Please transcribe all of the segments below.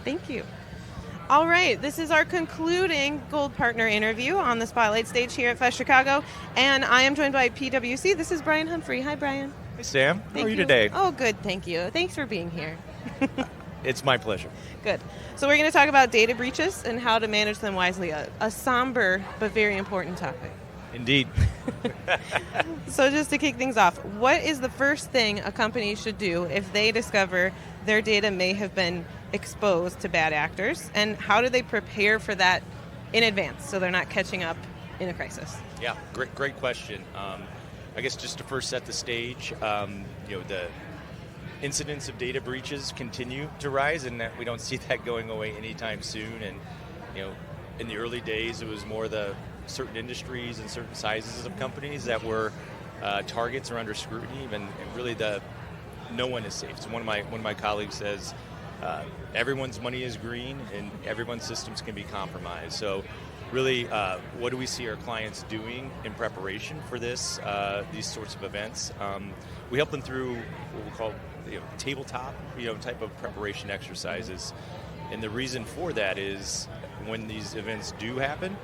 Thank you. All right, this is our concluding Gold Partner interview on the Spotlight stage here at Fest Chicago, and I am joined by PwC. This is Bryan Humphrey. Hi, Bryan. Hey, Sam. How are you you today? Oh, good, thank you. Thanks for being here. It's my pleasure. Good. So we're going to talk about data breaches and how to manage them wisely, a somber but very important topic. Indeed. So just to kick things off, what is the first thing a company should do if they discover their data may have been exposed to bad actors, and how do they prepare for that in advance so they're not catching up in a crisis? Yeah, great question. I guess just to first set the stage, the incidents of data breaches continue to rise, and that we don't see that going away anytime soon. And in the early days, it was more the certain industries and certain sizes of companies that were targets or under scrutiny, and really no one is safe. So one of my colleagues says everyone's money is green and everyone's systems can be compromised. So really, what do we see our clients doing in preparation for these sorts of events? We help them through what we call tabletop type of preparation exercises, and the reason for that is when these events do happen,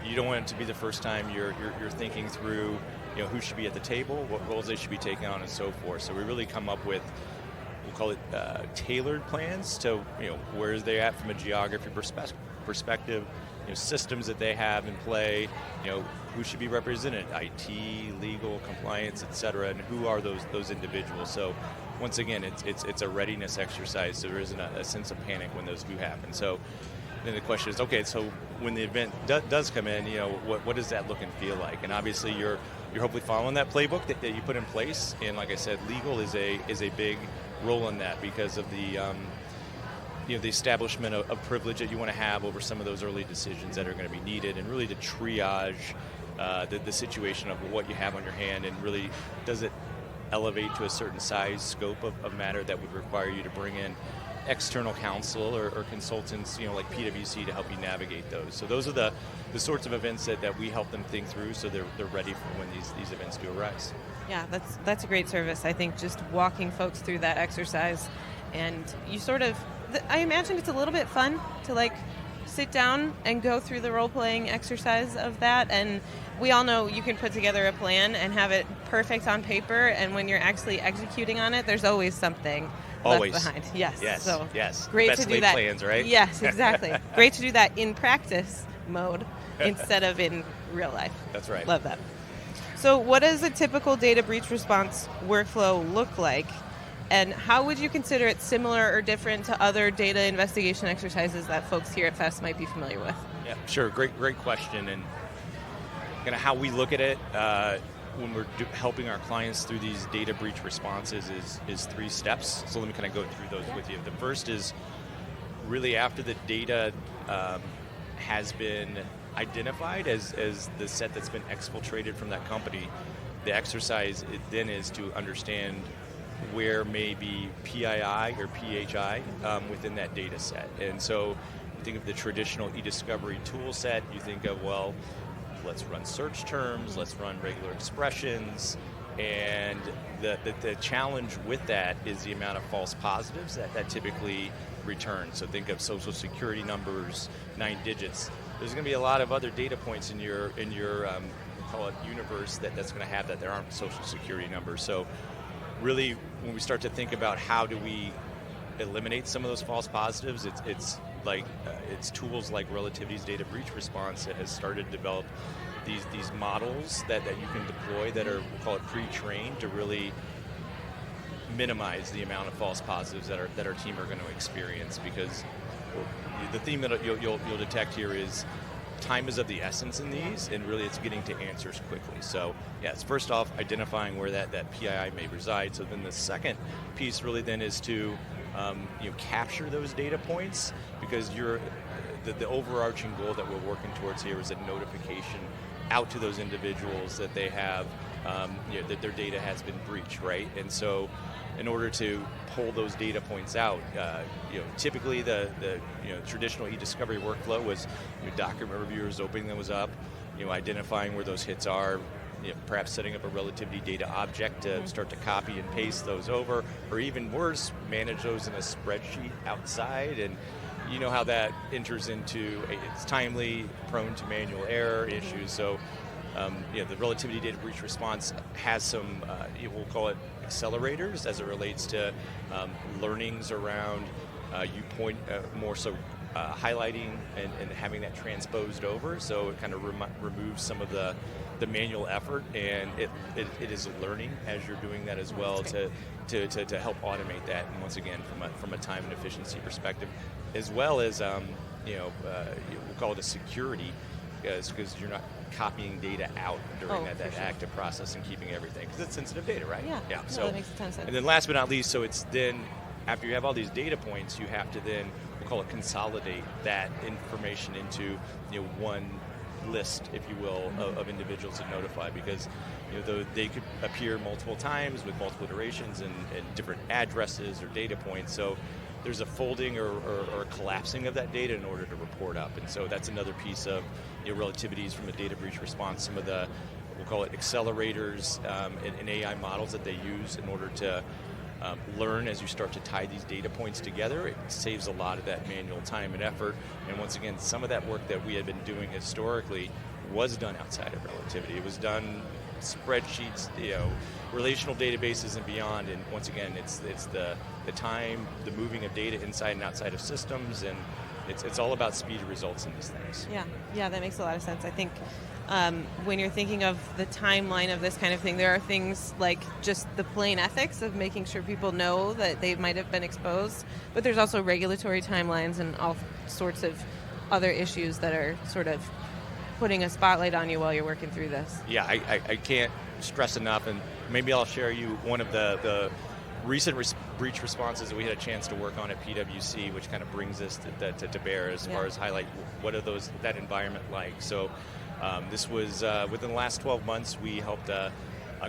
you don't want it to be the first time you're thinking through who should be at the table, what roles they should be taking on, and so forth. So we really come up with, we'll call it tailored plans to where is they at from a geography perspective, systems that they have in play, who should be represented, IT, legal, compliance, et cetera, and who are those individuals. So once again, it's a readiness exercise, so there isn't a sense of panic when those do happen. So then the question is, okay, so when the event does come in, what does that look and feel like? And obviously you're hopefully following that playbook that you put in place. And like I said, legal is a big role in that because of the the establishment of privilege that you want to have over some of those early decisions that are going to be needed, and really to triage the situation of what you have on your hand, and really does it elevate to a certain size, scope of matter that would require you to bring in external counsel or consultants, like PwC, to help you navigate those. So those are the sorts of events that we help them think through, so they're ready for when these events do arise. Yeah, that's a great service. I think just walking folks through that exercise, and you sort of, I imagine it's a little bit fun to sit down and go through the role-playing exercise of that, and we all know you can put together a plan and have it perfect on paper, and when you're actually executing on it, there's always something always left behind. Yes. So yes. Great Best to do laid that. Plans, right? Yes, exactly. Great to do that in practice mode instead of in real life. That's right. Love that. So what does a typical data breach response workflow look like? And how would you consider it similar or different to other data investigation exercises that folks here at FEST might be familiar with? Yeah, sure. Great question. And kind of how we look at it when we're helping our clients through these data breach responses is 3 steps. So let me kind of go through those with you. The first is really after the data has been identified as the set that's been exfiltrated from that company, the exercise then is to understand where may be PII or PHI within that data set. And so you think of the traditional e-discovery tool set, you think of, well, let's run search terms, let's run regular expressions, and the challenge with that is the amount of false positives that typically return. So think of social security numbers, 9 digits. There's going to be a lot of other data points in your call it universe that's going to have that. There aren't social security numbers. So really, when we start to think about how do we eliminate some of those false positives, it's tools like Relativity's data breach response that has started to develop these models that you can deploy that are, we'll call it pre-trained, to really minimize the amount of false positives that our team are going to experience. Because the theme that you'll detect here is time is of the essence in these, and really it's getting to answers quickly. So it's first off identifying where that PII may reside. So then the second piece really then is to capture those data points, because the overarching goal that we're working towards here is a notification out to those individuals that they have that their data has been breached, right? And so in order to pull those data points out, typically the traditional e-discovery workflow was document reviewers opening those up, identifying where those hits are, perhaps setting up a relativity data object to start to copy and paste those over, or even worse, manage those in a spreadsheet outside. And you know how that enters into it's timely, prone to manual error issues. So the relativity data breach response has some, we'll call it accelerators as it relates to learnings around you point more so highlighting and having that transposed over. So it kind of removes some of the manual effort, and it is learning as you're doing that as well to help automate that. And once again, from a time and efficiency perspective, as well as we'll call it a security, because you're not copying data out during that active process and keeping everything, because it's sensitive data, right? Yeah. So that makes a ton of sense. And then last but not least, so it's then after you have all these data points, you have to then we'll call it consolidate that information into one list, if you will, of individuals to notify, because though they could appear multiple times with multiple iterations and different addresses or data points, so there's a folding or a collapsing of that data in order to report up. And so that's another piece of relativities from a data breach response, some of the, we'll call it accelerators and AI models that they use in order to learn as you start to tie these data points together. It saves a lot of that manual time and effort. And once again, some of that work that we had been doing historically was done outside of relativity. It was done spreadsheets, relational databases and beyond. And once again, it's the time, the moving of data inside and outside of systems, and it's all about speed of results in these things. Yeah, that makes a lot of sense. I think when you're thinking of the timeline of this kind of thing, there are things like just the plain ethics of making sure people know that they might have been exposed, but there's also regulatory timelines and all sorts of other issues that are sort of putting a spotlight on you while you're working through this. Yeah, I can't stress enough, and maybe I'll share you one of the recent breach responses that we had a chance to work on at PwC, which kind of brings this to bear as far as highlight what are that environment like. So this was within the last 12 months, we helped a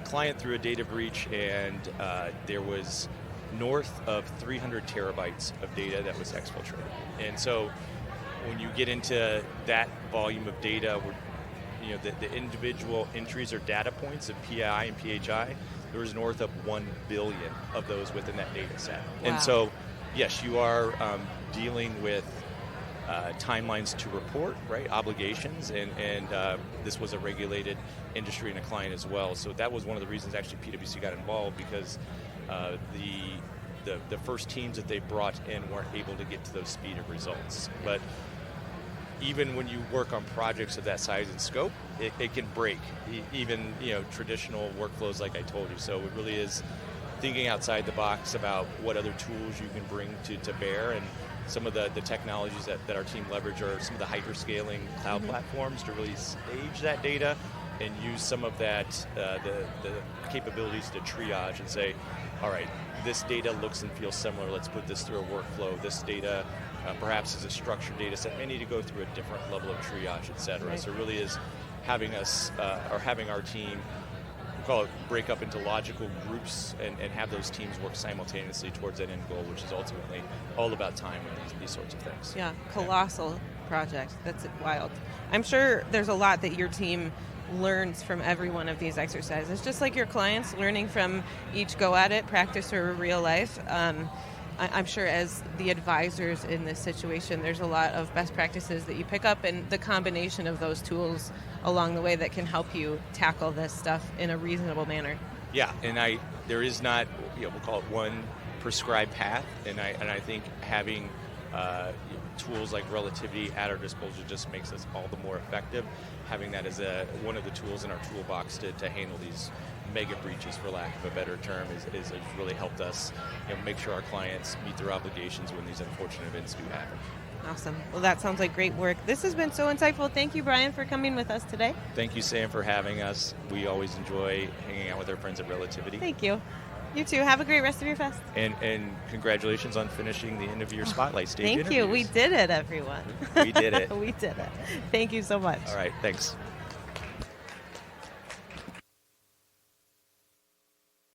client through a data breach, and there was north of 300 terabytes of data that was exfiltrated. And so when you get into that volume of data, the individual entries or data points of PII and PHI, there was north of 1 billion of those within that data set. Wow. And so, yes, you are dealing with timelines to report, right? Obligations, and this was a regulated industry and a client as well. So that was one of the reasons actually PwC got involved, because the first teams that they brought in weren't able to get to those speed of results. But even when you work on projects of that size and scope, it can break even traditional workflows like I told you. So it really is thinking outside the box about what other tools you can bring to bear, and some of the technologies that our team leverage are some of the hyperscaling cloud platforms to really stage that data and use some of that the capabilities to triage and say, all right, this data looks and feels similar, let's put this through a workflow. This data perhaps is a structured data set, may need to go through a different level of triage, et cetera. Right. So it really is having us, or having our team, we call it break up into logical groups and have those teams work simultaneously towards that end goal, which is ultimately all about time and these sorts of things. Yeah, colossal project. That's wild. I'm sure there's a lot that your team learns from every one of these exercises, just like your clients learning from each go at it, practice or real life. I'm sure as the advisors in this situation, there's a lot of best practices that you pick up, and the combination of those tools along the way that can help you tackle this stuff in a reasonable manner. Yeah, and there is not, we'll call it one prescribed path, and I think having tools like relativity at our disposal just makes us all the more effective. Having that as one of the tools in our toolbox to handle these mega breaches, for lack of a better term, has really helped us make sure our clients meet their obligations when these unfortunate events do happen. Awesome. Well, that sounds like great work. This has been so insightful. Thank you, Bryan, for coming with us today. Thank you, Sam, for having us. We always enjoy hanging out with our friends at Relativity. Thank you. You too. Have a great rest of your fest. And congratulations on finishing the end of your Spotlight stage interviews. Thank you. We did it, everyone. We did it. We did it. Thank you so much. All right. Thanks.